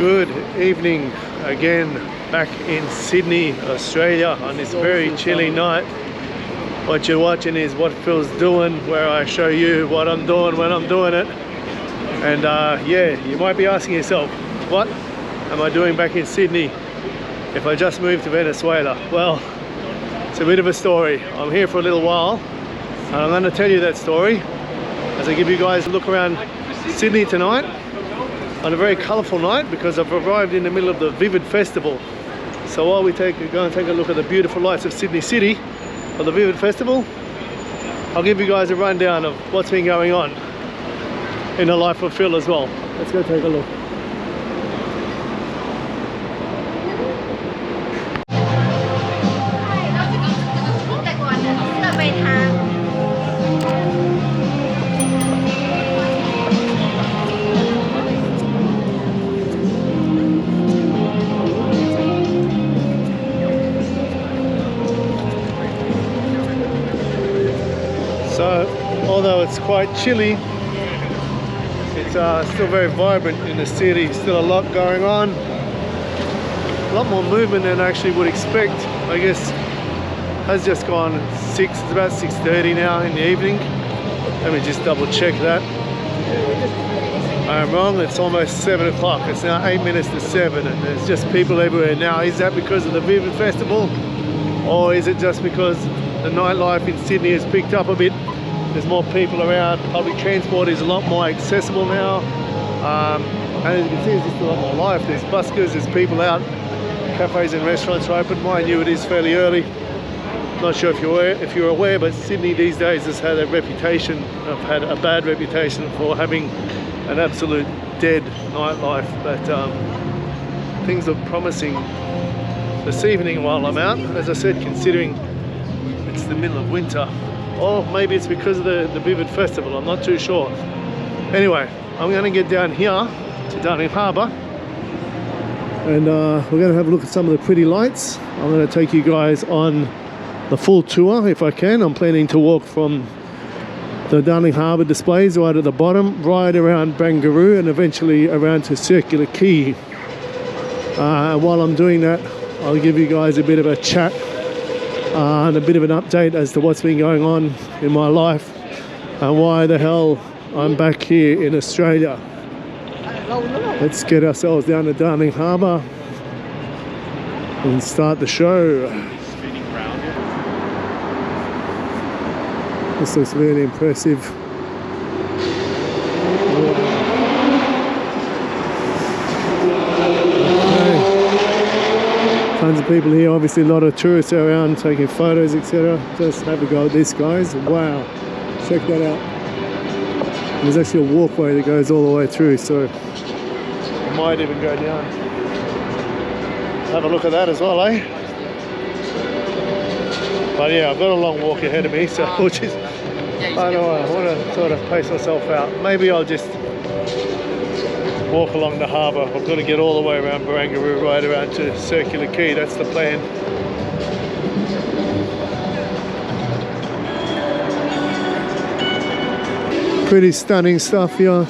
Good evening again, back in Sydney, Australia on this very chilly night. What you're watching is what Phil's doing, where I show you what I'm doing when I'm doing it. And yeah, you might be asking yourself, what am I doing back in Sydney if I just moved to Venezuela? Well, it's a bit of a story. I'm here for a little while and I'm going to tell you that story as I give you guys a look around Sydney tonight on a very colourful night, because I've arrived in the middle of the Vivid Festival. So while we go and take a look at the beautiful lights of Sydney City for the Vivid Festival, I'll give you guys a rundown of what's been going on in the life of Phil as well. Let's go take a look. So, although it's quite chilly, it's still very vibrant in the city. Still a lot going on. A lot more movement than I actually would expect. I guess has just gone it's about 6:30 now in the evening. Let me just double check that. I am wrong, it's almost 7 o'clock. It's now 8 minutes to 7 and there's just people everywhere. Now, is that because of the Vivid Festival? Or is it just because the nightlife in Sydney has picked up a bit? There's more people around. Public transport is a lot more accessible now. And as you can see, there's just a lot more life. There's buskers, there's people out. Cafes and restaurants are open. Mind you, it is fairly early. Not sure if you're aware, but Sydney these days has had a bad reputation for having an absolute dead nightlife. But things look promising this evening while I'm out. As I said, considering it's the middle of winter. Or maybe it's because of the Vivid Festival, I'm not too sure. Anyway, I'm going to get down here to Darling Harbour and we're going to have a look at some of the pretty lights. I'm going to take you guys on the full tour if I can. I'm planning to walk from the Darling Harbour displays right at the bottom, right around Barangaroo and eventually around to Circular Quay. And while I'm doing that, I'll give you guys a bit of a chat and a bit of an update as to what's been going on in my life and why the hell I'm back here in Australia. Let's get ourselves down to Darling Harbour and start the show. This looks really impressive. Tons of people here, obviously a lot of tourists around taking photos, etc. Just have a go at this, guys. Wow, check that out. There's actually a walkway that goes all the way through, so I might even go down. Have a look at that as well, eh? But yeah, I've got a long walk ahead of me, so which is, I don't know, I want to sort of pace myself out. Maybe I'll just walk along the harbour. I've got to get all the way around Barangaroo, right around to Circular Quay. That's the plan. Pretty stunning stuff here.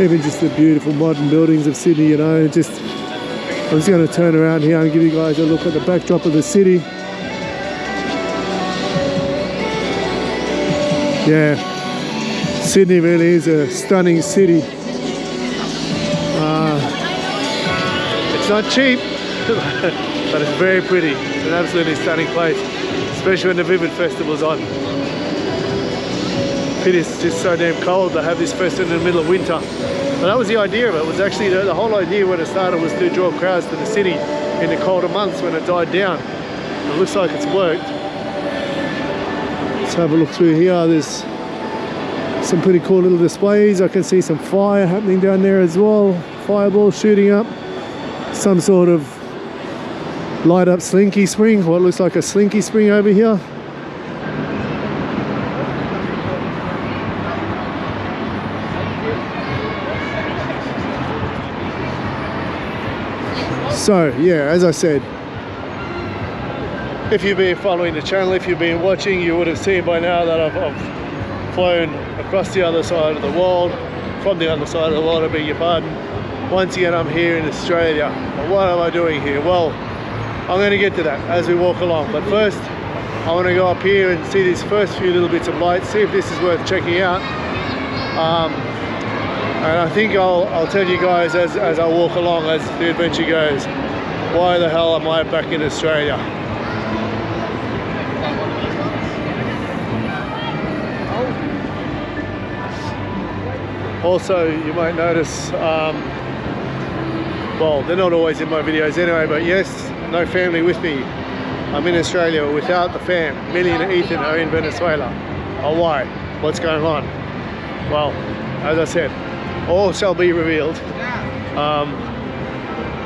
Even just the beautiful modern buildings of Sydney, you know. I'm just going to turn around here and give you guys a look at the backdrop of the city. Yeah, Sydney really is a stunning city. It's not cheap, but it's very pretty. It's an absolutely stunning place, especially when the Vivid Festival's on. It's just so damn cold to have this festival in the middle of winter. But that was the idea of it. It was actually the whole idea when it started was to draw crowds to the city in the colder months when it died down. It looks like it's worked. Let's have a look through here. There's some pretty cool little displays. I can see some fire happening down there as well. Fireballs shooting up. Some sort of light up slinky spring. What looks like a slinky spring over here. So yeah, as I said, if you've been following the channel, if you've been watching, you would have seen by now that I've flown across the other side of the world, from the other side of the world, I beg your pardon, once again I'm here in Australia. But what am I doing here? Well, I'm going to get to that as we walk along. But first, I want to go up here and see these first few little bits of lights, see if this is worth checking out. And I think I'll tell you guys as I walk along, as the adventure goes, why the hell am I back in Australia? Also, you might notice, well, they're not always in my videos anyway, but yes, no family with me. I'm in Australia without the fam. Millie and Ethan are in Venezuela. Oh, why? What's going on? Well, as I said, all shall be revealed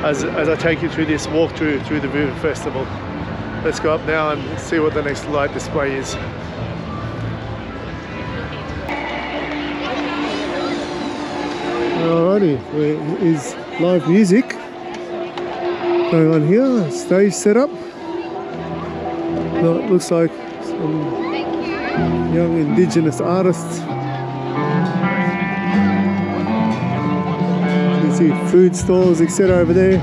as I take you through this walkthrough through the Favour Festival. Let's go up now and see what the next light display is. Alrighty, there is live music going on here, stage setup. Well, it looks like some young indigenous artists. You can see food stalls, etc. over there.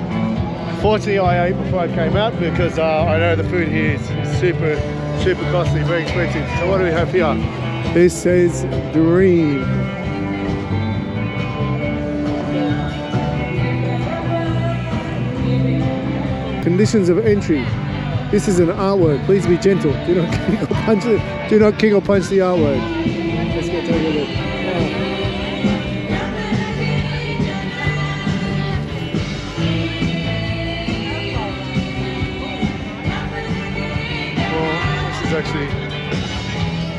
Fortunately, I ate before I came out because I know the food here is super costly, very expensive. So what do we have here? This says Dream. Conditions of entry. This is an artwork. Please be gentle. Do not kick or punch it. Do not kick or punch the artwork. Let's go take a look. Well, this is actually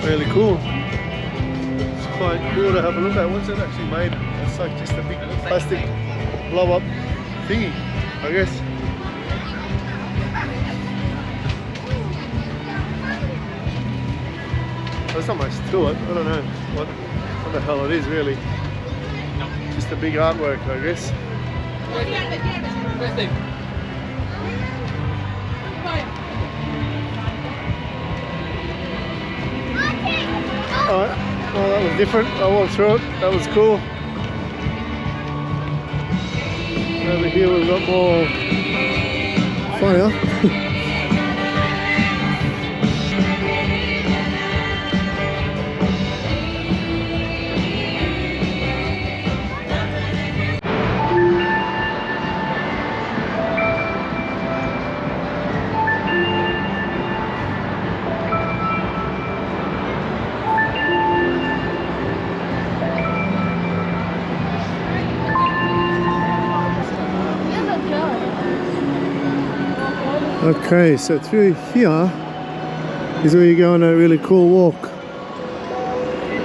really cool. It's quite cool to have a look at. What's it actually made of? It's like just a big plastic blow up thingy, I guess. There's not much to it. I don't know what the hell it is really. Just a big artwork, I guess. Alright, well that was different. I walked through it. That was cool. Over here we've got more fire. Okay, so through here is where you go on a really cool walk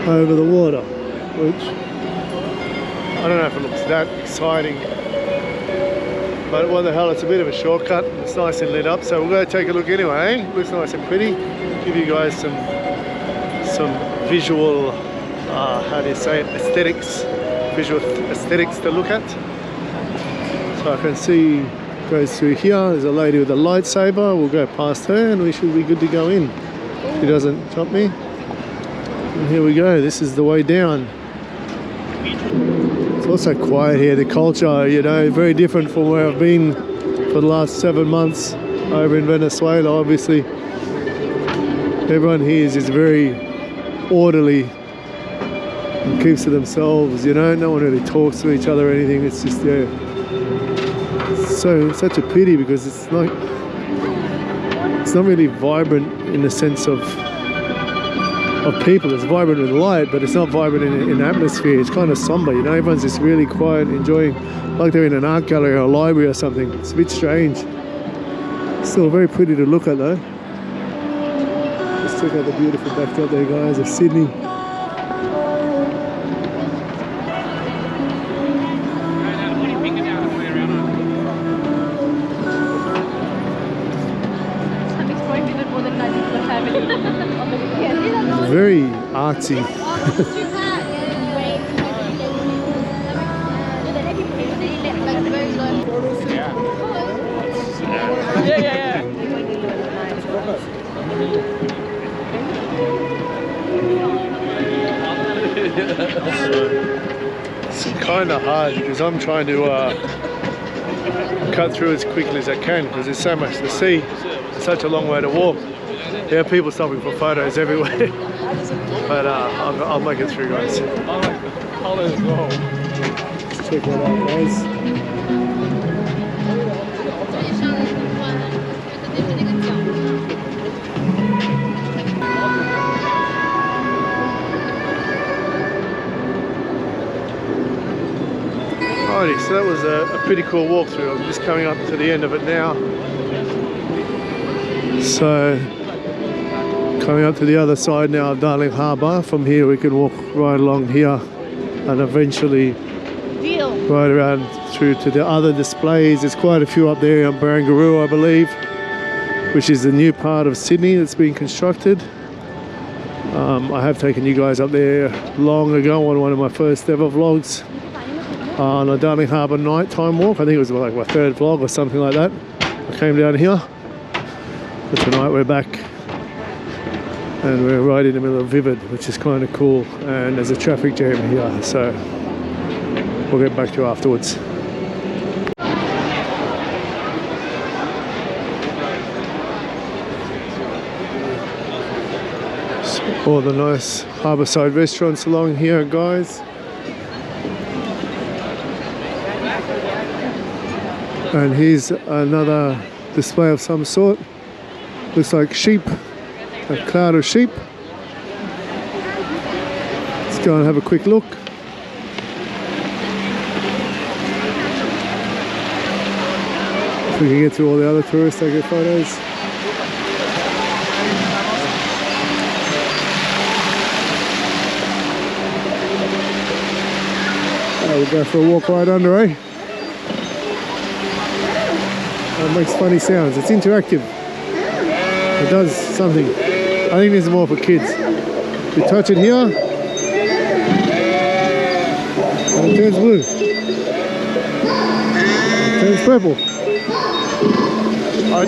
over the water, which I don't know if it looks that exciting, but what the hell, it's a bit of a shortcut. It's nice and lit up, so we'll go take a look anyway. It looks nice and pretty. Give you guys some visual, how do you say it, aesthetics, visual aesthetics to look at. So I can see goes through here. There's a lady with a lightsaber. We'll go past her and we should be good to go in. She doesn't chop me. And here we go. This is the way down. It's also quiet here. The culture, you know, very different from where I've been for the last 7 months over in Venezuela. Obviously, everyone here is just very orderly and keeps to themselves. You know, no one really talks to each other or anything. It's just such a pity because it's not really vibrant in the sense of people. It's vibrant with light, but it's not vibrant in atmosphere. It's kind of somber, you know. Everyone's just really quiet, enjoying, like they're in an art gallery or a library or something. It's a bit strange. Still very pretty to look at though. Let's check out the beautiful backdrop there, guys, of Sydney. Very artsy. kind of hard because I'm trying to cut through as quickly as I can because there's so much to see. It's such a long way to walk. There are people stopping for photos everywhere. But I'll make it through, guys. I like the color as well. Let's check that out, guys. Alrighty, so that was a pretty cool walkthrough. I'm just coming up to the end of it now. So, coming up to the other side now of Darling Harbour. From here we can walk right along here and eventually right around through to the other displays. There's quite a few up there on Barangaroo, I believe, which is the new part of Sydney that's being constructed. I have taken you guys up there long ago on one of my first ever vlogs on a Darling Harbour nighttime walk. I think it was like my third vlog or something like that. I came down here, but tonight we're back and we're right in the middle of Vivid, which is kind of cool, and there's a traffic jam here, so we'll get back to you afterwards. So all the nice harbourside restaurants along here, guys. And here's another display of some sort. Looks like sheep, a cloud of sheep. Let's go and have a quick look. If we can get through all the other tourists, take get photos. We'll go for a walk right under, eh? It makes funny sounds. It's interactive. It does something. I think this is more for kids. You touch it here, and it turns blue. It turns purple. I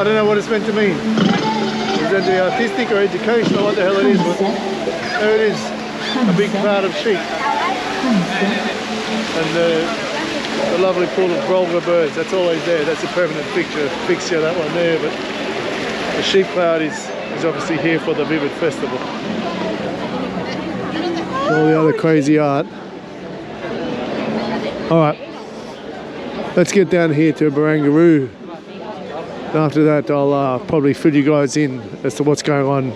don't know what it's meant to mean. Is that the artistic or educational? What the hell it is? But there it is. A big cloud of sheep. And the lovely pool of Brolga birds, that's always there. That's a permanent fixture, that one there. But the sheep cloud is obviously here for the Vivid Festival. All the other crazy art. Alright, let's get down here to Barangaroo. And after that I'll probably fill you guys in as to what's going on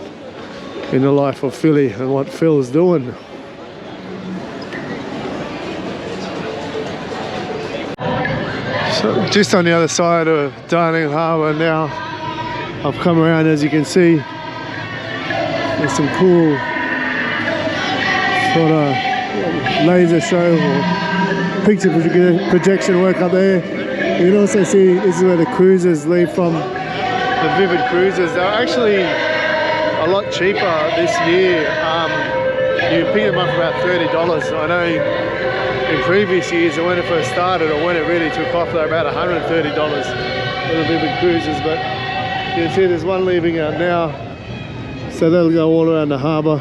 in the life of Philly and what Phil's doing. So just on the other side of Darling Harbour now, I've come around, as you can see. There's some cool sort of laser show or picture projection work up there. You can also see this is where the cruisers leave from. The Vivid cruisers, they're actually a lot cheaper this year. You pick them up for about $30. I know in previous years, when it first started or when it really took off, they're about $130 for the Vivid cruisers. But you can see there's one leaving out now, so they'll go all around the harbour.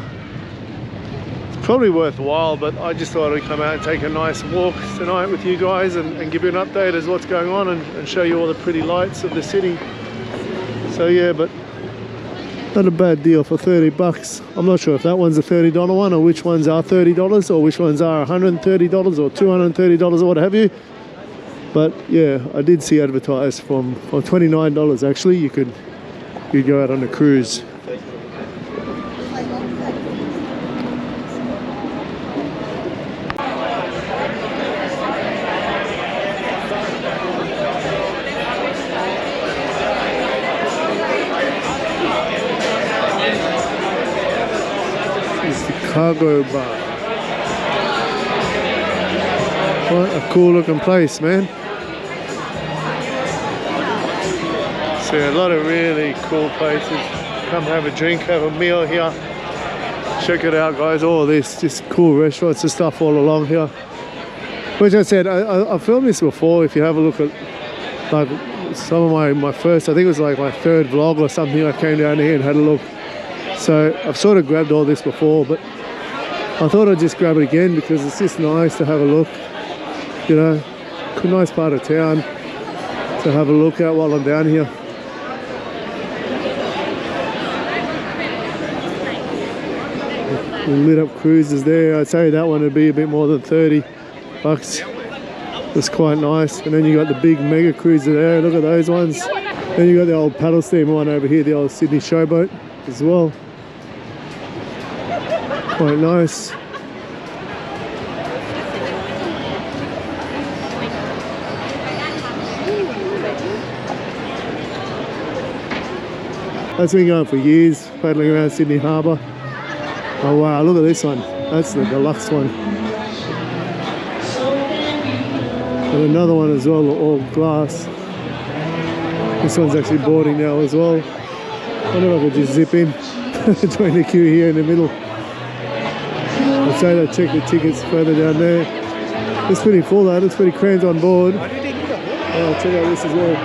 It's probably worthwhile, but I just thought I'd come out and take a nice walk tonight with you guys and give you an update as what's going on and show you all the pretty lights of the city. So yeah, but not a bad deal for $30. I'm not sure if that one's a $30 one or which ones are $30 or which ones are $130 or $230 or what have you. But yeah, I did see advertised for $29 actually. You'd go out on a cruise. Cargo bar. What a cool looking place, man. See a lot of really cool places. Come have a drink, have a meal here. Check it out, guys. All this just cool restaurants and stuff all along here. Which I said, I filmed this before. If you have a look at like some of my first, I think it was like my third vlog or something, I came down here and had a look. So I've sort of grabbed all this before, but I thought I'd just grab it again because it's just nice to have a look, you know, nice part of town to have a look at while I'm down here. The lit up cruises there, I'd say that one would be a bit more than 30 bucks. It's quite nice. And then you got the big mega cruiser there, look at those ones. Then you got the old paddle steamer one over here, the old Sydney showboat as well. Quite nice. That's been going for years, paddling around Sydney Harbour. Oh wow, look at this one. That's the deluxe one. And another one as well, all glass. This one's actually boarding now as well. I wonder if I could just zip in between the queue here in the middle. I'd say they check the tickets further down there. It's pretty full though, it's pretty crammed on board. I'll check out this as well.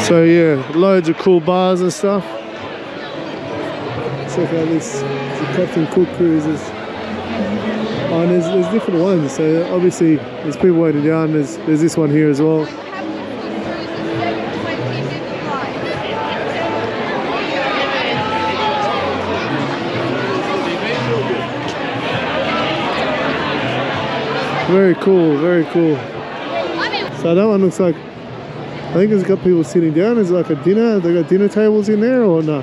So yeah, loads of cool bars and stuff. Check out this, the Captain Cook cruises. Oh, and there's different ones, so obviously there's people waiting down, there's this one here as well. Very cool, very cool. So that one looks like, I think it's got people sitting down. Is it like a dinner? They got dinner tables in there or no?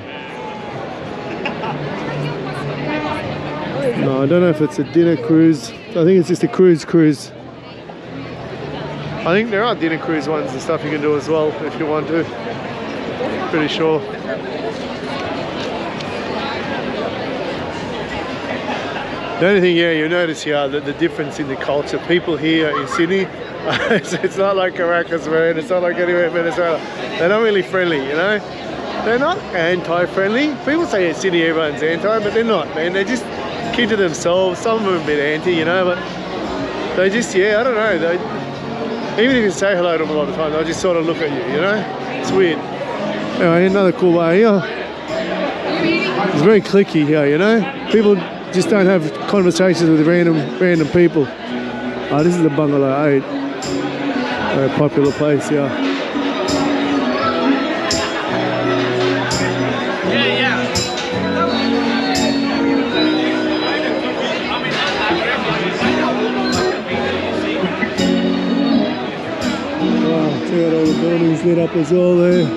No, I don't know if it's a dinner cruise. I think it's just a cruise. I think there are dinner cruise ones and stuff you can do as well if you want to. Pretty sure. The only thing, yeah, you notice here that the difference in the culture. People here in Sydney, it's not like Caracas, man. It's not like anywhere in Venezuela. They're not really friendly, you know. They're not anti-friendly. People say in Sydney everyone's anti, but they're not, man. They're just keep to themselves. Some of them are a bit anti, you know, but they just, yeah, I don't know. They, even if you say hello to them a lot of the time, they'll just sort of look at you, you know. It's weird. Anyway, another cool bar here. It's very cliquey here, you know. People just don't have conversations with random people. Oh, this is the Bungalow 8. Very popular place, yeah. Wow, check out all the buildings lit up as well there.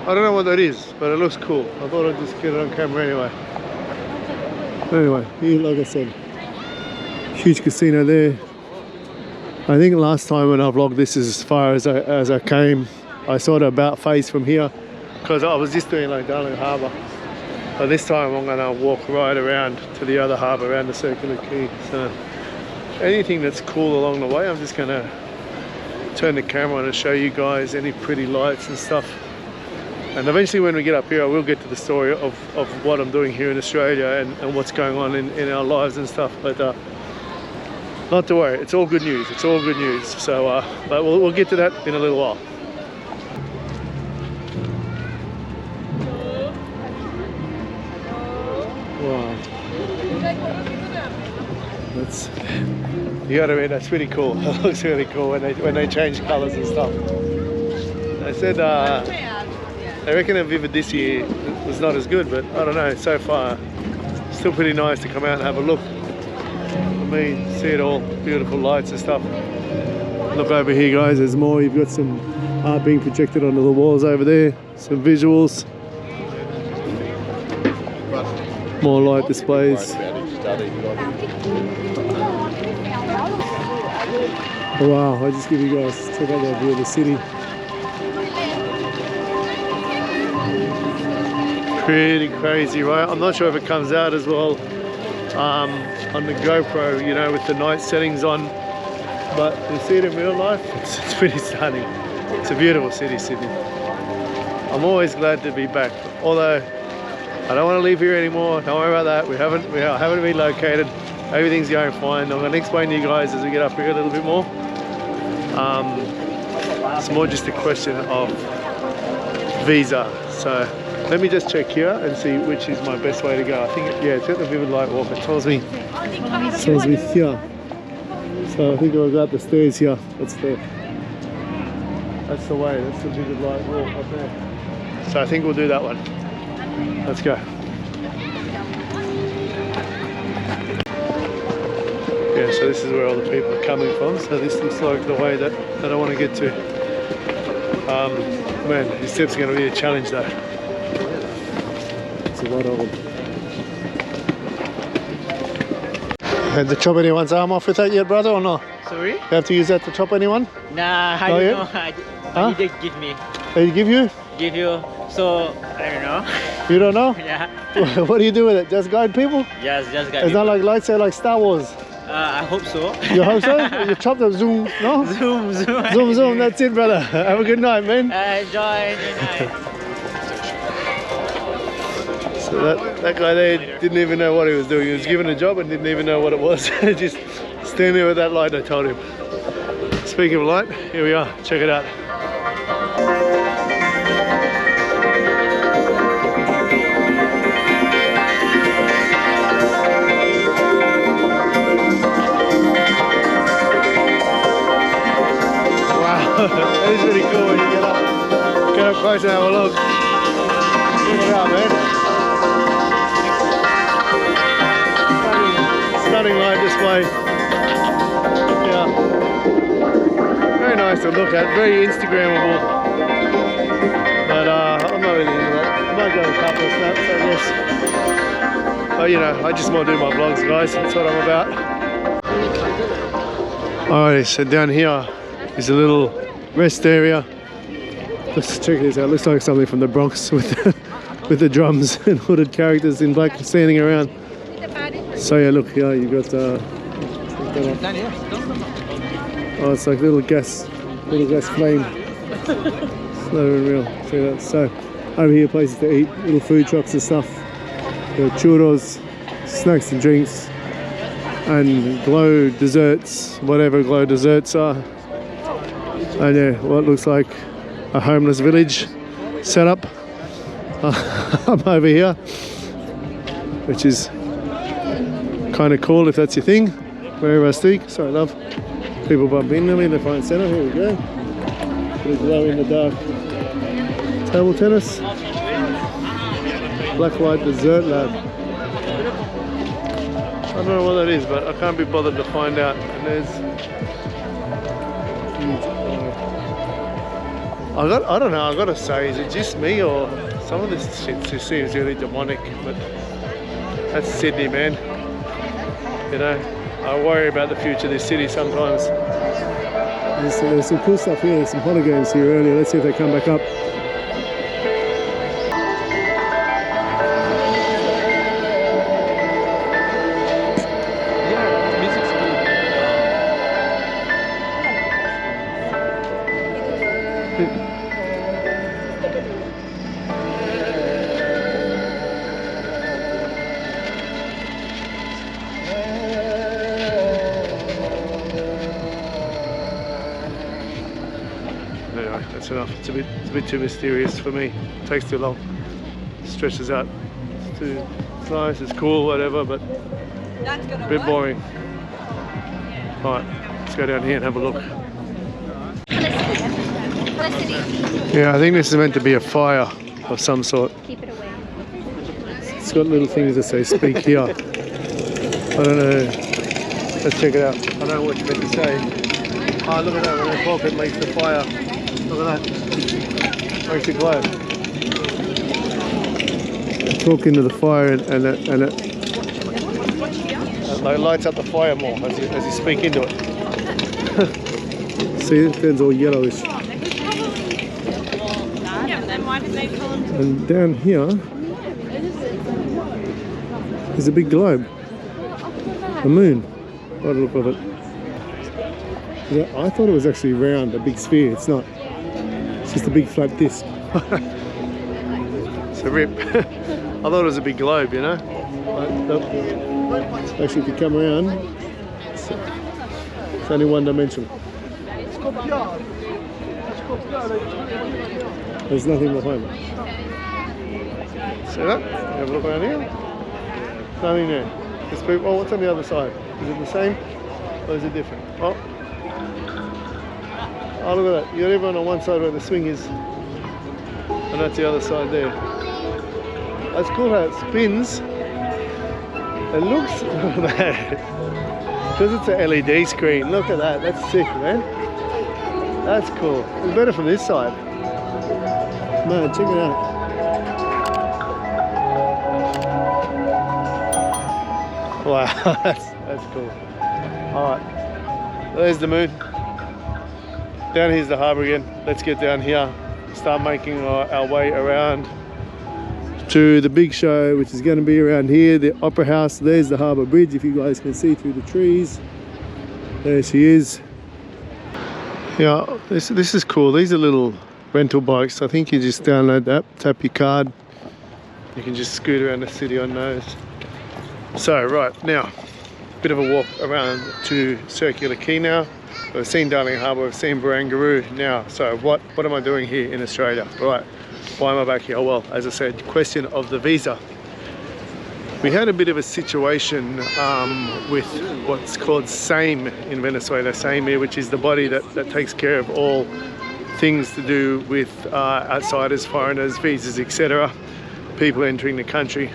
I don't know what that is, but it looks cool. I thought I'd just get it on camera anyway. Anyway, here, like I said, huge casino there. I think last time when I vlogged this is as far as I came. I sort of about face from here because I was just doing like Darling Harbour. But this time I'm going to walk right around to the other harbour, around the Circular Quay. So anything that's cool along the way, I'm just going to turn the camera on and show you guys any pretty lights and stuff. And eventually when we get up here, I will get to the story of what I'm doing here in Australia and what's going on in our lives and stuff. But not to worry, it's all good news. It's all good news. So, but we'll get to that in a little while. Wow. That's, you gotta admit, that's pretty cool. It looks really cool when they change colours and stuff. They said I reckon a Vivid this year was not as good, but I don't know, so far still pretty nice to come out and have a look. I mean, see it all, beautiful lights and stuff. Look over here guys, there's more. You've got some art being projected onto the walls over there, some visuals, more light displays. Oh, wow, I'll just give you guys, check out that view of the city. Pretty crazy, right? I'm not sure if it comes out as well on the GoPro, you know, with the night settings on, but you see it in real life, it's pretty stunning. It's a beautiful city, Sydney. I'm always glad to be back. Although I don't want to leave here anymore. Don't worry about that. I haven't relocated. Everything's going fine. I'm going to explain to you guys as we get up here a little bit more. It's more just a question of visa. So let me just check here and see which is my best way to go. I think, yeah, it's got the Vivid Light Walk. It tells me here. So I think I'll go up the stairs here. That's the way. That's the Vivid Light Walk up there. So I think we'll do that one. Let's go. Yeah, so this is where all the people are coming from. So this looks like the way that I want to get to. Man, these steps are going to be a challenge though. It's a lot of them. Had to chop anyone's arm off with that yet, brother, or not? Sorry? You have to use that to chop anyone? Nah, I don't know. He did give me. They give you? Give you. So, I don't know. You don't know? Yeah. What do you do with it? Just guide people? Yes, just guide It's people. not like lightsaber like Star Wars. I hope so. You hope so? You chop them, zoom, no? Zoom. Zoom, that's it, brother. Have a good night, man. Enjoy the night. So that guy there didn't even know what he was doing. He was given a job and didn't even know what it was. Just stand there with that light, I told him. Speaking of light, here we are. Check it out. That is really cool when you get up close and have a look. Check it out, man. Stunning light display. Yeah. Very nice to look at, very Instagrammable. But I'm not really into that. I might go a couple of snaps, I guess. But you know, I just want to do my vlogs, guys. That's what I'm about. Alrighty, so down here is a little rest area. Let's check this out. Looks like something from the Bronx with the drums and hooded characters in black standing around. So yeah, look here you got oh, it's like little gas flame. It's not even real. See that? So over here, places to eat, little food trucks and stuff. There are churros, snacks and drinks, and glow desserts, whatever glow desserts are. And yeah, what looks like a homeless village set up. I'm over here, which is kind of cool if that's your thing. Very rustic. Sorry, love. People bump into me in the front centre. Here we go. Bit of glow in the dark. Table tennis. Black light dessert lab. I don't know what that is, but I can't be bothered to find out. And there's I don't know, I gotta say, is it just me or some of this shit just seems really demonic, but that's Sydney, man. You know, I worry about the future of this city sometimes. There's some cool stuff here, there's some Honda games here earlier, let's see if they come back up. Anyway, that's enough. It's a bit too mysterious for me. It takes too long. It stretches out. It's nice, it's cool, whatever, but a bit boring. Alright, let's go down here and have a look. Yeah, I think this is meant to be a fire of some sort. Keep it away. It's got little things that say speak here. I don't know. Let's check it out. I don't know what you're meant to say. Oh, look at that, when they talk it makes the fire. Look at that. Makes it glow. Talk into the fire and it lights up the fire more as you speak into it. See, it turns all yellowish. And down here is a big globe. A moon, by the look of it. Yeah, I thought it was actually round, a big sphere. It's not. It's just a big flat disc. a rip. I thought it was a big globe, you know. Actually, if you come around, it's only one dimensional. There's nothing behind it. See that? Have a look around here. Nothing there. Oh, what's on the other side? Is it the same or is it different? Oh, look at that. You got everyone on one side where the swing is, and that's the other side there. That's cool how it spins. It looks because it's a LED screen. Look at that. That's sick, man. That's cool. It's better from this side. Man, check it out. Wow, that's cool. Alright, there's the moon. Down here's the harbour again. Let's get down here, start making our way around to the big show, which is going to be around here, the Opera House. There's the harbour bridge, if you guys can see through the trees. There she is. Yeah, this is cool. These are little rental bikes. I think you just download the app, tap your card, you can just scoot around the city on those. So right now, bit of a walk around to Circular Quay now. We've seen Darling Harbour, we've seen Barangaroo now. So what am I doing here in Australia? Right, why am I back here? Well, as I said, question of the visa. We had a bit of a situation with what's called SAME in Venezuela, SAME, which is the body that takes care of all things to do with outsiders, foreigners, visas, etc. People entering the country.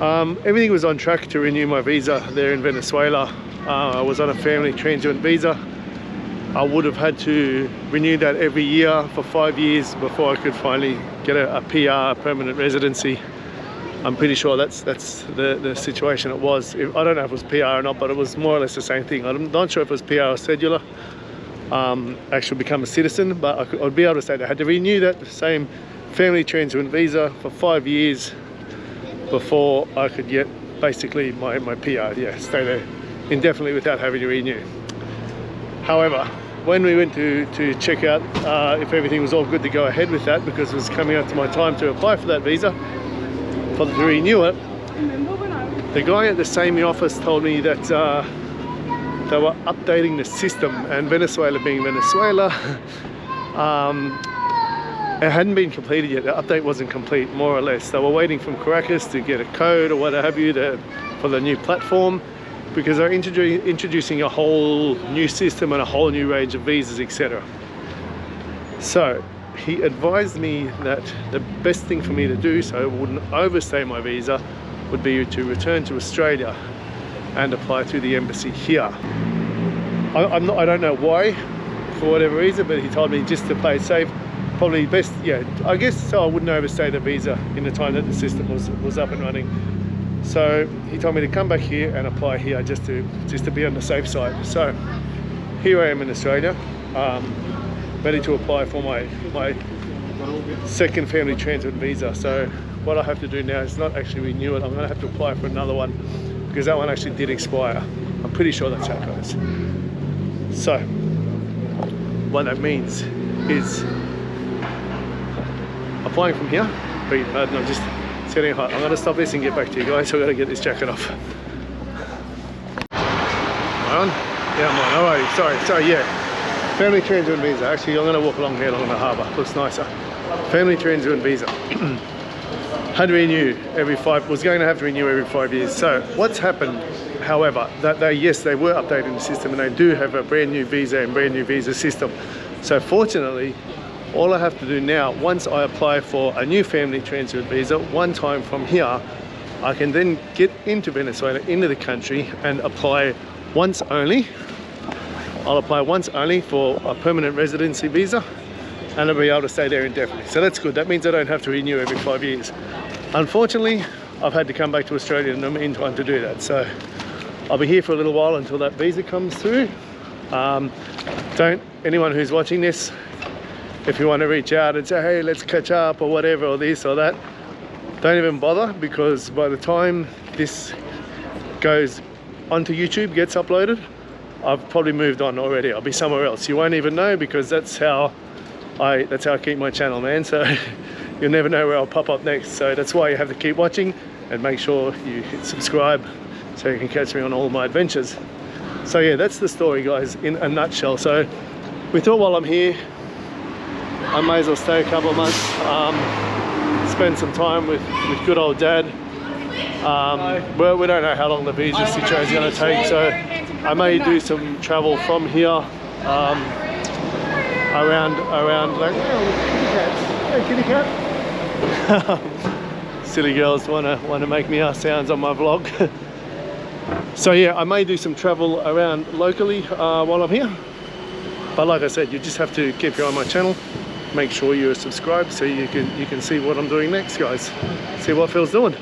Everything was on track to renew my visa there in Venezuela. I was on a family transient visa. I would have had to renew that every year for 5 years before I could finally get a PR, permanent residency. I'm pretty sure that's the situation it was. I don't know if it was PR or not, but it was more or less the same thing. I'm not sure if it was PR or cedular. Actually become a citizen, but I'd be able to say that I had to renew that same family transient visa for 5 years before I could get basically my PR, yeah, stay there indefinitely without having to renew. However, when we went to check out if everything was all good to go ahead with that, because it was coming up to my time to apply for that visa, to renew it, the guy at the SAME office told me that they were updating the system, and Venezuela being Venezuela, it hadn't been completed yet. The update wasn't complete, more or less. They were waiting from Caracas to get a code or what have you for the new platform, because they're introducing a whole new system and a whole new range of visas, etc. So he advised me that the best thing for me to do, so I wouldn't overstay my visa, would be to return to Australia and apply through the embassy here. I don't know why, for whatever reason, but he told me just to play it safe. Probably best, yeah, I guess so I wouldn't overstay the visa in the time that the system was up and running. So he told me to come back here and apply here just to be on the safe side. So here I am in Australia, ready to apply for my second family transit visa. So what I have to do now is not actually renew it. I'm going to have to apply for another one because that one actually did expire. I'm pretty sure that's how it goes. So what that means is applying from here. I'm just setting hot. I'm going to stop this and get back to you guys. So I've got to get this jacket off. Am I on? Yeah, I'm on. Alright, sorry, yeah. Family transit visa. Actually, I'm going to walk along here along the harbour. Looks nicer. Family transit visa. Had to renew was going to have to renew every 5 years. So what's happened, however, that they were updating the system and they do have a brand new visa and brand new visa system. So fortunately, all I have to do now, once I apply for a new family transit visa, one time from here, I can then get into Venezuela, into the country, and apply once only. I'll apply once only for a permanent residency visa, and I'll be able to stay there indefinitely. So that's good. That means I don't have to renew every 5 years. Unfortunately, I've had to come back to Australia in the meantime to do that. So I'll be here for a little while until that visa comes through. Anyone who's watching this, if you want to reach out and say, hey, let's catch up or whatever, or this or that, don't even bother, because by the time this goes onto YouTube, gets uploaded, I've probably moved on already. I'll be somewhere else. You won't even know, because that's how I keep my channel, man. So you'll never know where I'll pop up next. So that's why you have to keep watching and make sure you hit subscribe so you can catch me on all my adventures. So yeah, that's the story, guys, in a nutshell. So we thought while I'm here, I may as well stay a couple of months, spend some time with good old Dad. Well, we don't know how long the visa situation is going to take, so I may do some travel from here around like, oh, kitty cat. Silly girls want to make me sounds on my vlog. So yeah, I may do some travel around locally while I'm here. But like I said, you just have to keep your eye on my channel. Make sure you're subscribed so you can see what I'm doing next, guys. See what Phil's doing.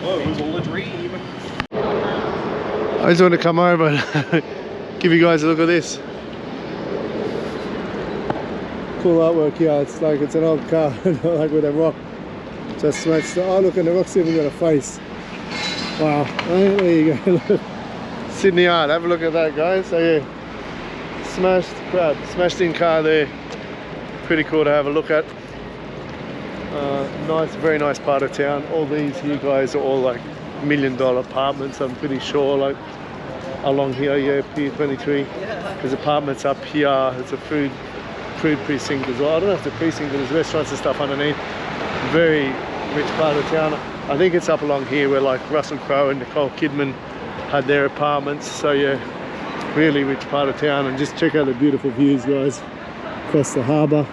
Oh, it was all a dream. I just want to come over and give you guys a look at this. Cool artwork here. It's like it's an old car, like with a rock just smashed. Oh look, and the rock's even got a face. Wow, there you go. Sydney art, have a look at that, guys. So yeah, smashed in car there. Pretty cool to have a look at. Nice, very nice part of town. All these here, guys, are all like $1 million apartments, I'm pretty sure, like along here. Yeah, Pier 23. There's apartments up here. It's a food precinct as well. I don't know if it's a precinct, but there's restaurants and stuff underneath. Very rich part of town. I think it's up along here where like Russell Crowe and Nicole Kidman had their apartments. So yeah, really rich part of town. And just check out the beautiful views, guys, across the harbour.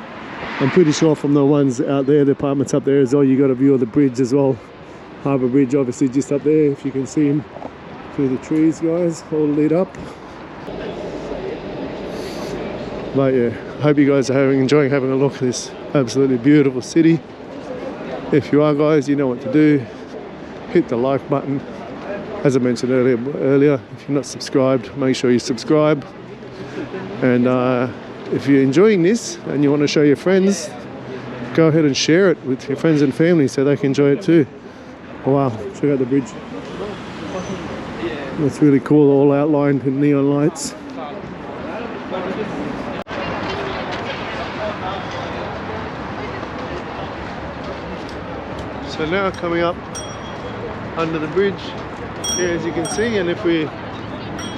I'm pretty sure from the ones out there, the apartments up there as well, you got a view of the bridge as well. Harbour Bridge obviously just up there, if you can see him through the trees, guys, all lit up. But yeah, hope you guys are enjoying having a look at this absolutely beautiful city. If you are, guys, you know what to do. Hit the like button. As I mentioned earlier, if you're not subscribed, make sure you subscribe. And if you're enjoying this and you want to show your friends, go ahead and share it with your friends and family so they can enjoy it too. Oh, wow, check out the bridge. That's really cool, all outlined in neon lights. So now coming up under the bridge here, as you can see, and if we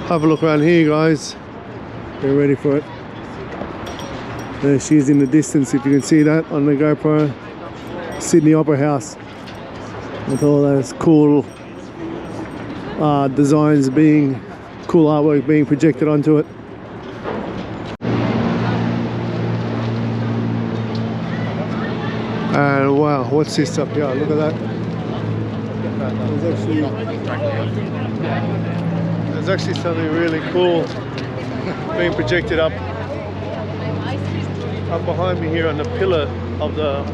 have a look around here, guys, we're ready for it. There she is in the distance, if you can see that on the GoPro. Sydney Opera House with all those cool designs cool artwork being projected onto it. And wow, what's this up here? Look at that. There's actually something really cool being projected up behind me here on the pillar of the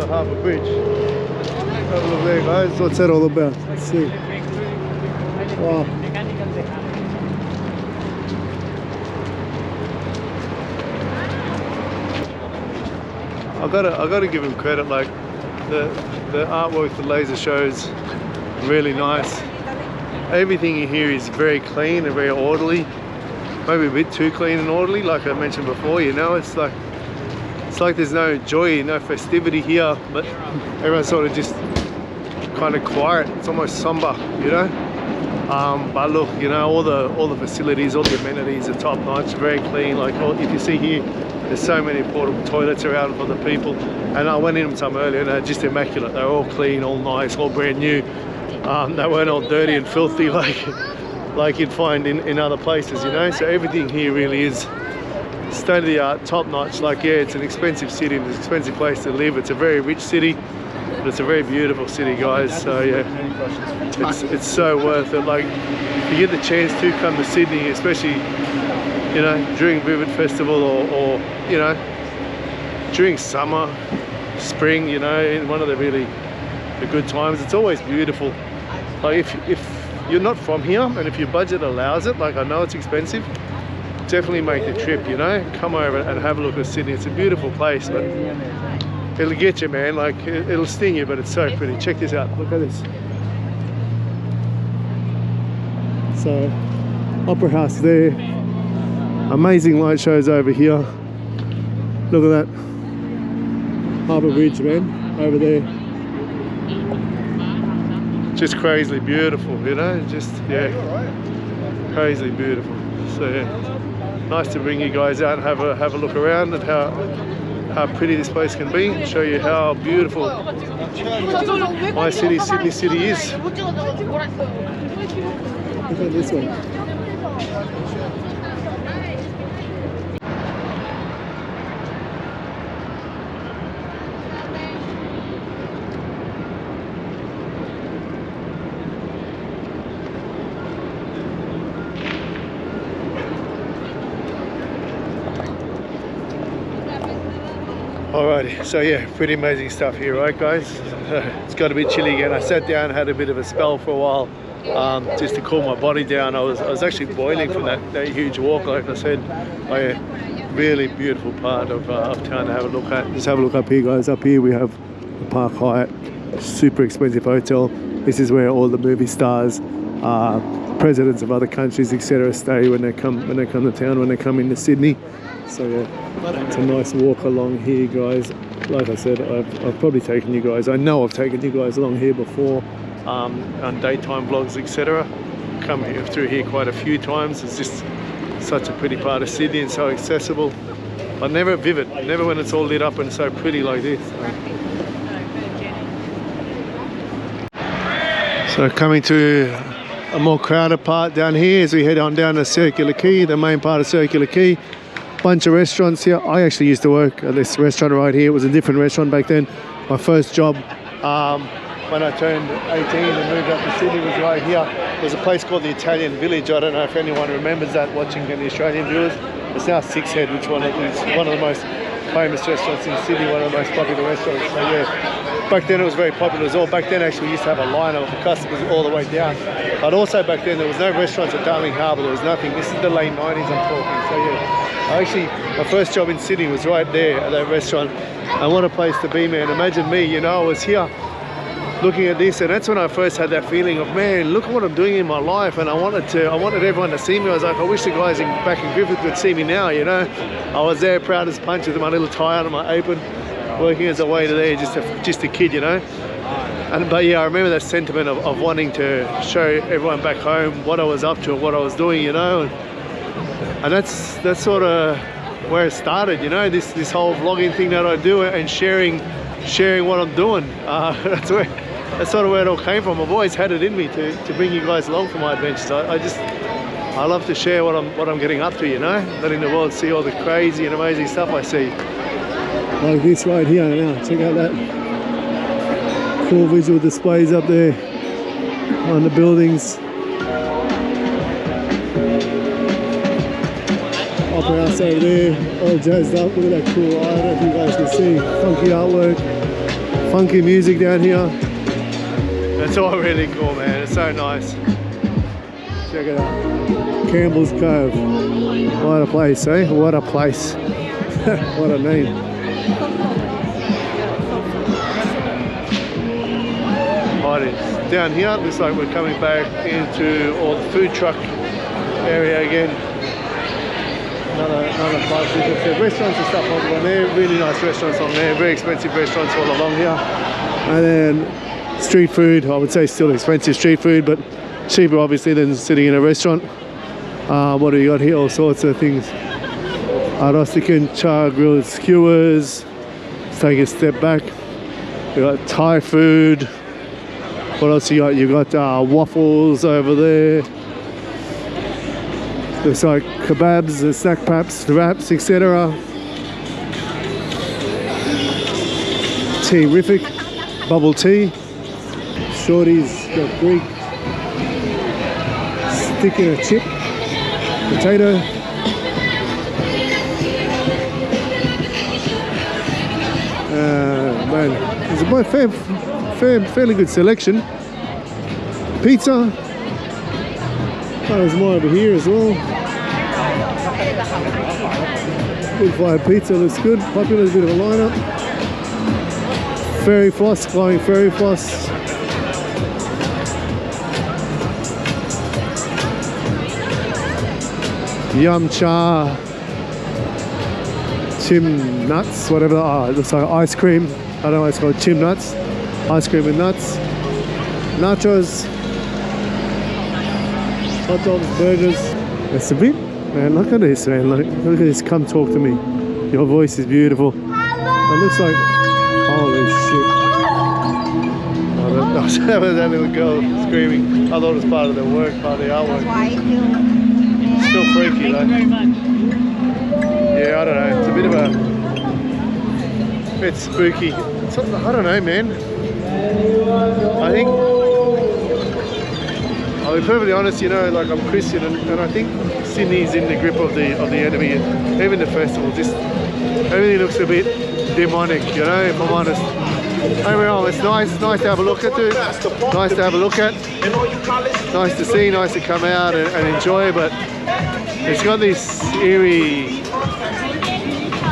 harbour bridge. Have a look there, guys. What's that all about? Let's see. Wow. I gotta give him credit. Like the artwork, the laser shows, really nice. Everything in here is very clean and very orderly. Maybe a bit too clean and orderly, like I mentioned before. You know, it's like there's no joy, no festivity here, but everyone's sort of just kind of quiet. It's almost somber, you know. But look, you know, all the facilities, all the amenities are top notch, very clean. Like if you see here, there's so many portable toilets around for the people, and I went in them some earlier and they're just immaculate. They're all clean, all nice, all brand new. They weren't all dirty and filthy like you'd find in other places, you know. So everything here really is state of the art, top notch. Like, yeah, it's an expensive city, it's an expensive place to live. It's a very rich city, but it's a very beautiful city, guys. So yeah, it's so worth it. Like, if you get the chance to come to Sydney, especially, you know, during Vivid Festival or you know, during summer, spring, you know, in one of the good times, it's always beautiful. Like if you're not from here and if your budget allows it, like I know it's expensive, definitely make the trip, you know. Come over and have a look at Sydney. It's a beautiful place, but it'll get you, man. Like it'll sting you, but it's so pretty. Check this out. Look at this. So, Opera House there. Amazing light shows over here. Look at that. Harbour Bridge, man, over there. Just crazily beautiful, you know, just, yeah, crazily beautiful. So yeah, nice to bring you guys out and have a look around at how pretty this place can be, and show you how beautiful my city, Sydney City, is. Look at this one. Alrighty, so yeah, pretty amazing stuff here, right guys? It's got a bit chilly again. I sat down, had a bit of a spell for a while, just to cool my body down. I was actually boiling from that huge walk, like I said. Oh yeah, really beautiful part of town to have a look at. Just have a look up here, guys. Up here we have the Park Hyatt, super expensive hotel. This is where all the movie stars, presidents of other countries, etc., stay when they come to town, when they come into Sydney. So yeah, it's a nice walk along here, guys. Like I said, I've probably taken you guys, I know I've taken you guys along here before, on daytime vlogs, etc. Come here, through here quite a few times. It's just such a pretty part of Sydney and so accessible, but never vivid, never when it's all lit up and so pretty like this. So coming to a more crowded part down here as we head on down to Circular Quay, the main part of Circular Quay. Bunch of restaurants here. I actually used to work at this restaurant right here. It was a different restaurant back then. My first job when I turned 18 and moved up to Sydney was right here. There's a place called the Italian Village. I don't know if anyone remembers that, watching the Australian viewers. It's now Six Head, which is one of the most famous restaurants in Sydney, one of the most popular restaurants. So yeah, back then it was very popular as well. Back then actually we used to have a line of customers all the way down. But also back then there was no restaurants at Darling Harbour. There was nothing. This is the late 90s I'm talking. So yeah. Actually, my first job in Sydney was right there at that restaurant, and what a place to be, man. Imagine me, you know, I was here looking at this, and that's when I first had that feeling of, man, look at what I'm doing in my life, and I wanted everyone to see me. I was like, I wish the guys back in Griffith could see me now, you know. I was there proud as punch with my little tie on my apron, working as a waiter there, just a kid, you know. But yeah, I remember that sentiment of wanting to show everyone back home what I was up to and what I was doing, you know. And that's sort of where it started, you know, this whole vlogging thing that I do, and sharing what I'm doing. That's sort of where it all came from. I've always had it in me to bring you guys along for my adventures. I love to share what I'm getting up to, you know, letting the world see all the crazy and amazing stuff I see. Like this right here now, check out that cool visual displays up there on the buildings. Opera house over there, all jazzed up. Look at that cool eye. I don't know if you guys can see. Funky artwork, funky music down here. It's all really cool, man. It's so nice. Check it out. Campbell's Cove. What a place, eh? What a place. What a name. Alrighty, down here, looks like we're coming back into all the food truck area again. Another place. Restaurants and stuff on there, really nice restaurants on there, very expensive restaurants all along here. And then street food, I would say still expensive street food, but cheaper obviously than sitting in a restaurant. What do you got here? All sorts of things. Rostican char grilled skewers. Let's take a step back. We got Thai food. What else you got? You got waffles over there. Looks like kebabs, snack paps, wraps, etc. Tea-rific, bubble tea. Shorties got Greek. Stick in a chip. Potato. Man, there's a fairly good selection. Pizza. Oh, there's more over here as well. Good fire pizza looks good. Popular, a bit of a lineup. Fairy floss, flying fairy floss. Yum cha. chim nuts, whatever. Oh, it looks like ice cream. I don't know why it's called chim nuts. Ice cream and nuts. Nachos. Hot dogs, burgers. It's a bit, man, look at this, man. Look at this. Come talk to me. Your voice is beautiful. It looks like, holy shit. Oh, that was that little girl screaming. I thought it was part of the work, part of the artwork. Still freaky, though. Thank you very much. Yeah, I don't know. It's a bit of a bit spooky. It's, I don't know, man. I think, I'll be perfectly honest, you know, like I'm Christian, and I think Sydney's in the grip of the enemy. Even the festival, just everything looks a bit demonic, you know, if I'm honest. Overall, it's nice to have a look at it. Nice to have a look at. Nice to see, nice to come out and enjoy, but it's got this eerie,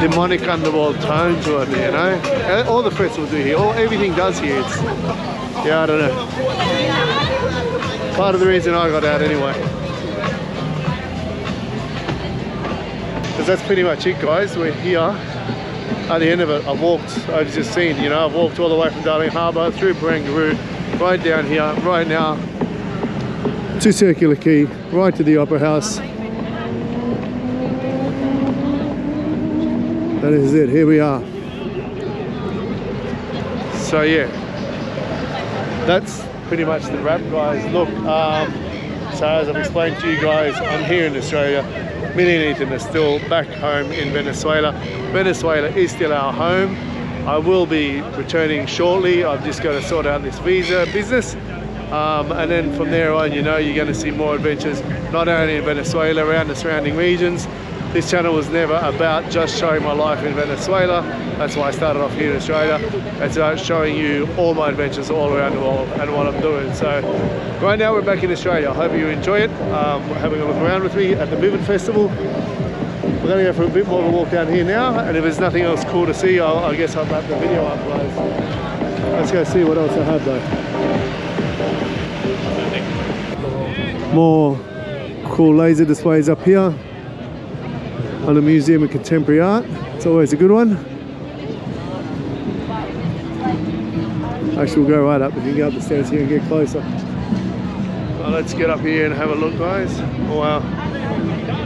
demonic underworld tone to it, you know. All the festivals do here, everything does here. It's, yeah, I don't know. Part of the reason I got out anyway. Because that's pretty much it, guys. We're here. At the end of it, I've walked, I've just seen, you know, I've walked all the way from Darling Harbour through Barangaroo, right down here, right now, to Circular Quay, right to the Opera House. That is it, here we are. So yeah, that's pretty much the wrap, guys. Look, so as I've explained to you guys, I'm here in Australia. Me and Ethan are still back home in Venezuela. Venezuela is still our home. I will be returning shortly. I've just got to sort out this visa business. And then from there on, you know, you're going to see more adventures, not only in Venezuela, around the surrounding regions. This channel was never about just showing my life in Venezuela. That's why I started off here in Australia. It's about showing you all my adventures all around the world and what I'm doing. So right now we're back in Australia. I hope you enjoy it. Having a look around with me at the Vivid Festival. We're going to go for a bit more of a walk down here now, and if there's nothing else cool to see, I guess I'll wrap the video up, guys. Let's go see what else I have though. More cool laser displays up here on the Museum of Contemporary Art. It's always a good one. Actually, we'll go right up. We can go up the stairs here and get closer. Well, let's get up here and have a look, guys. Oh wow.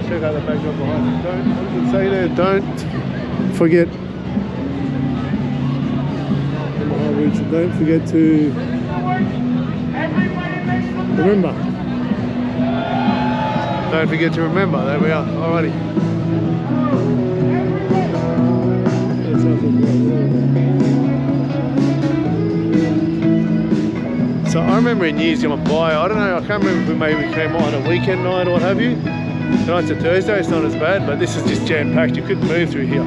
Check out the backdrop behind me. What does it say there? Don't forget. Don't forget to remember. Don't forget to remember. There we are. Alrighty. So I remember in years gone by, I don't know, I can't remember if we maybe came on a weekend night or what have you. Tonight's a Thursday, it's not as bad, but this is just jam-packed. You couldn't move through here.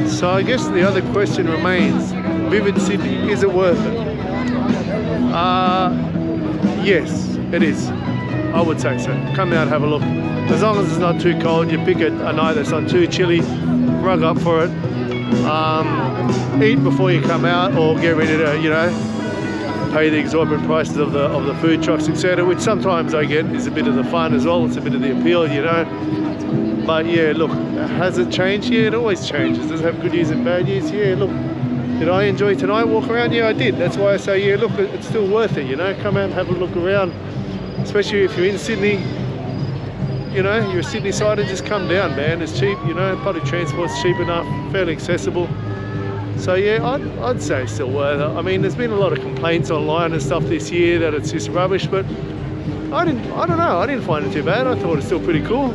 So I guess the other question remains, Vivid Sydney, is it worth it? Yes, it is. I would say so. Come out and have a look. As long as it's not too cold, you pick a night that's not too chilly, rug up for it. Eat before you come out, or get ready to, you know, pay the exorbitant prices of the food trucks, etc., which sometimes I get is a bit of the fun as well. It's a bit of the appeal, you know. But yeah, look, has it changed? Yeah, it always changes. Does it have good years and bad years? Yeah, look, did I enjoy tonight, walk around? Yeah, I did. That's why I say, yeah, look, it's still worth it, you know. Come out and have a look around, especially if you're in Sydney. You know, you're a Sydney sider, just come down, man. It's cheap, you know, public transport's cheap enough, fairly accessible. So yeah, I'd say it's still worth it. I mean, there's been a lot of complaints online and stuff this year that it's just rubbish, but I don't know, I didn't find it too bad. I thought it's still pretty cool.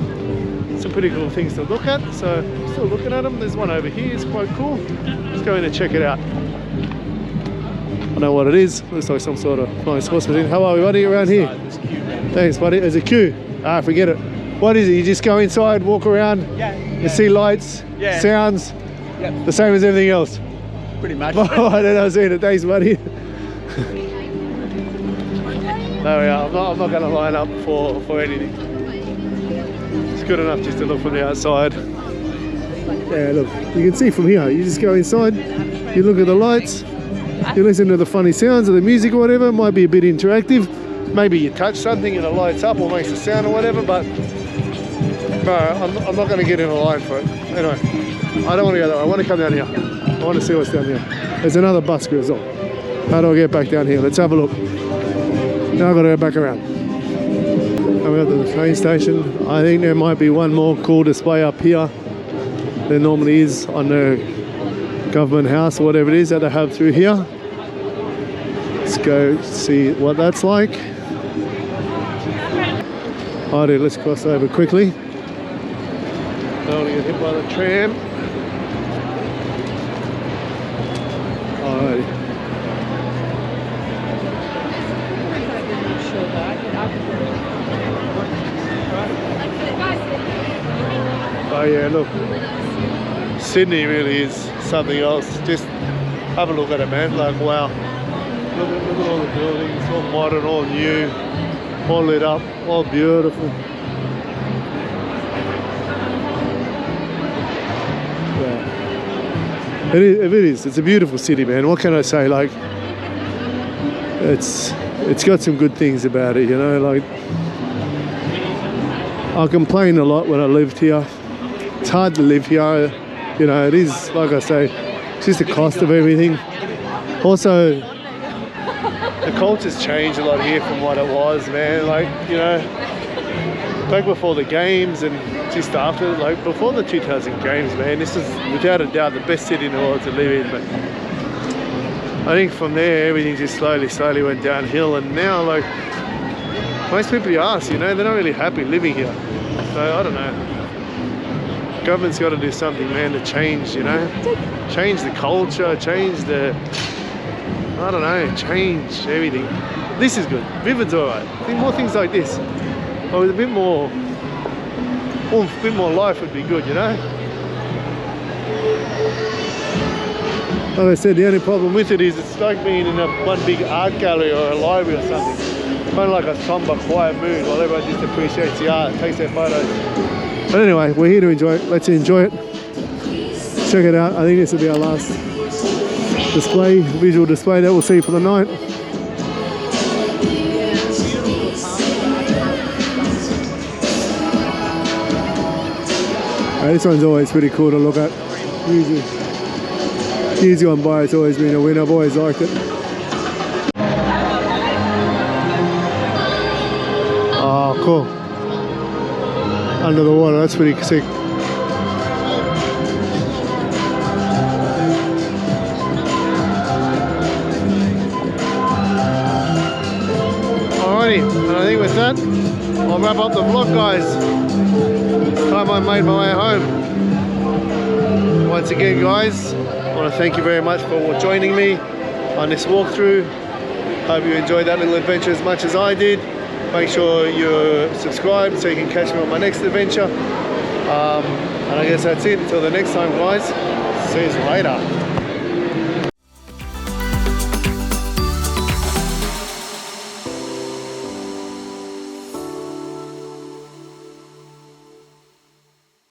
Some pretty cool things to look at, so I'm still looking at them. There's one over here, it's quite cool. Let's go in and check it out. I know what it is. Looks like some sort of flying sports machine. How are we, buddy, around here? Thanks, buddy. There's a queue. Ah, forget it. What is it? You just go inside, walk around, you see lights, sounds, the same as everything else. Pretty much. I don't know, I've seen it. Thanks, buddy. There we are. I'm not going to line up for anything. It's good enough just to look from the outside. Yeah, look, you can see from here. You just go inside, you look at the lights, you listen to the funny sounds of the music or whatever. It might be a bit interactive. maybe you touch something and it lights up or makes a sound or whatever, but no, I'm not going to get in a line for it. Anyway, I don't want to go that way. I want to come down here. I want to see what's down here. There's another bus grizzle. How do I get back down here? Let's have a look. Now I've got to go back around. And we're at the train station. I think there might be one more cool display up here. There normally is on the government house or whatever it is that they have through here. Let's go see what that's like. Alrighty, let's cross over quickly. Don't want to get hit by the tram. Alrighty. Oh yeah, look. Sydney really is something else. Just have a look at it, man. Like, wow. Look at all the buildings, all modern, all new, all lit up, all beautiful. Yeah. It is. It's a beautiful city, man. What can I say? Like, it's got some good things about it, you know. Like, I complained a lot when I lived here. It's hard to live here, you know. It is, like I say, it's just the cost of everything. Also, the culture's changed a lot here from what it was, man. Like, you know, back before the games and just after, like before the 2000 games, man, this is without a doubt the best city in the world to live in. But I think from there, everything just slowly went downhill. And now, like, most people you ask, you know, they're not really happy living here. So, I don't know. Government's got to do something, man, to change, you know, change the culture, change the, I don't know, change everything. This is good. Vivid's alright. I think more things like this, or with a bit more life would be good, you know. Like I said, the only problem with it is it's like being in one big art gallery or a library or something. Kind of like a somber, quiet mood while everyone just appreciates the art, takes their photos. But anyway, we're here to enjoy it. Let's enjoy it. Check it out. I think this will be our last display, visual display that we'll see for the night. This one's always pretty cool to look at. Years gone by, it's always been a win. I've always liked it. Oh, cool. Under the water, that's pretty sick. Alrighty, and I think with that, I'll wrap up the vlog, guys. Time I made my way home. Once again, guys, I want to thank you very much for joining me on this walkthrough. Hope you enjoyed that little adventure as much as I did. Make sure you're subscribed so you can catch me on my next adventure. And I guess that's it. Until the next time, guys. See you later.